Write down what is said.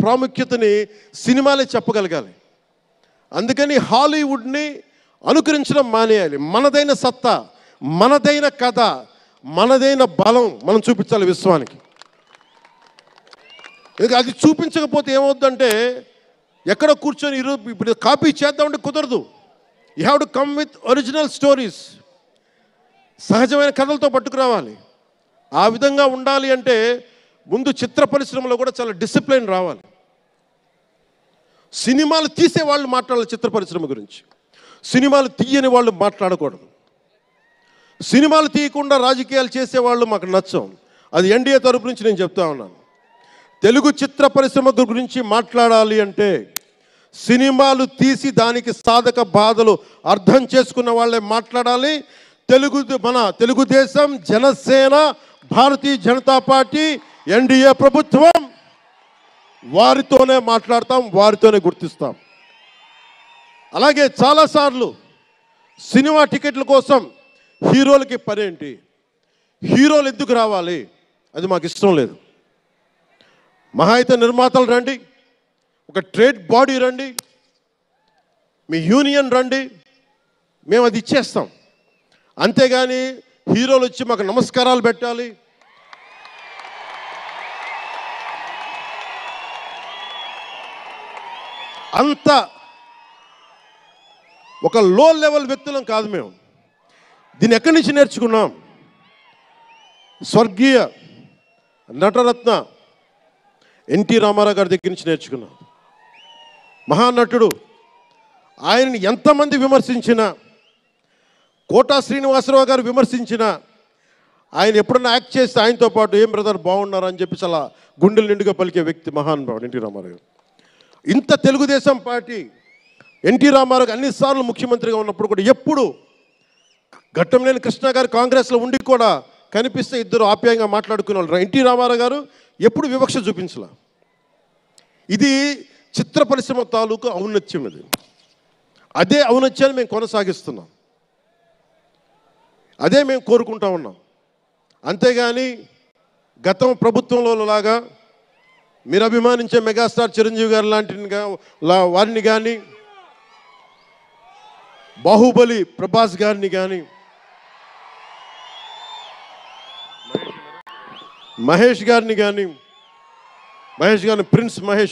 ప్రాముఖ్యతని సినిమాలే చెప్పగలగాలి. అందుకని హాలీవుడ్ని అనుకరించడం మానేయాలి. మనదైన సత్తా, మనదైన కథ, మనదైన బలం మనం చూపించాలి విశ్వానికి. అది చూపించకపోతే ఏమవుతుందంటే ఎక్కడ కూర్చొని ఈరోజు ఇప్పుడు కాపీ చేద్దామంటే కుదరదు. You have to come with original stories. సహజమైన కథలతో పట్టుకురావాలి. ఆ విధంగా ఉండాలి అంటే ముందు చిత్ర పరిశ్రమలో కూడా చాలా డిసిప్లిన్ రావాలి. సినిమాలు తీసే వాళ్ళు మాట్లాడాలి చిత్ర పరిశ్రమ గురించి. సినిమాలు తీయని వాళ్ళు మాట్లాడకూడదు. సినిమాలు తీయకుండా రాజకీయాలు చేసేవాళ్ళు మాకు నచ్చం. అది ఎన్డీఏ తరపు నుంచి నేను చెప్తా ఉన్నాను. తెలుగు చిత్ర పరిశ్రమ గురించి మాట్లాడాలి అంటే సినిమాలు తీసి దానికి సాధక బాధలు అర్థం చేసుకున్న వాళ్ళే మాట్లాడాలి. మన తెలుగుదేశం, జనసేన, భారతీయ జనతా పార్టీ, ఎన్డీఏ ప్రభుత్వం వారితోనే మాట్లాడతాం, వారితోనే గుర్తిస్తాం. అలాగే చాలాసార్లు సినిమా టికెట్ల కోసం హీరోలకి పనేంటి, హీరోలు ఎందుకు రావాలి, అది మాకు ఇష్టం లేదు. మహా అయితే నిర్మాతలు రండి, ఒక ట్రేడ్ బాడీ రండి, మీ యూనియన్ రండి, మేము అది ఇచ్చేస్తాం. అంతేగాని హీరోలు వచ్చి మాకు నమస్కారాలు పెట్టాలి, అంత ఒక లో లెవెల్ వ్యక్తులం కాదు మేము. దీన్ని ఎక్కడి నుంచి నేర్చుకున్నాం? స్వర్గీయ నటరత్న ఎన్టీ రామారావు గారి దగ్గర నుంచి నేర్చుకున్నాం. మహానటుడు. ఆయనని ఎంతమంది విమర్శించినా, కోటా శ్రీనివాసరావు గారు విమర్శించినా, ఆయన ఎప్పుడన్నా యాక్ట్ చేస్తే ఆయనతో పాటు ఏం బ్రదర్ బాగున్నారని చెప్పి చాలా గుండెలు నిండుగా పలికే వ్యక్తి మహానుభావుడు ఎన్టీ రామారావు గారు. ఇంత తెలుగుదేశం పార్టీ ఎన్టీ రామారావు అన్నిసార్లు ముఖ్యమంత్రిగా ఉన్నప్పుడు కూడా ఎప్పుడు ఘట్టంలేని కృష్ణ గారు కాంగ్రెస్లో ఉండి కూడా కనిపిస్తే ఇద్దరు ఆప్యాయంగా మాట్లాడుకునే వాళ్ళు. ఎన్టీ రామారావు గారు ఎప్పుడు వివక్ష చూపించలే. ఇది చిత్ర పరిశ్రమ తాలూకు ఔన్నత్యం. ఇది అదే ఔన్నత్యాన్ని మేము కొనసాగిస్తున్నాం, అదే మేము కోరుకుంటా ఉన్నాం. అంతేగాని గతం ప్రభుత్వంలో లాగా మీరు అభిమానించే మెగాస్టార్ చిరంజీవి గారు లాంటి వారిని కానీ, బాహుబలి ప్రభాస్ గారిని కానీ, మహేష్ గారిని ప్రిన్స్ మహేష్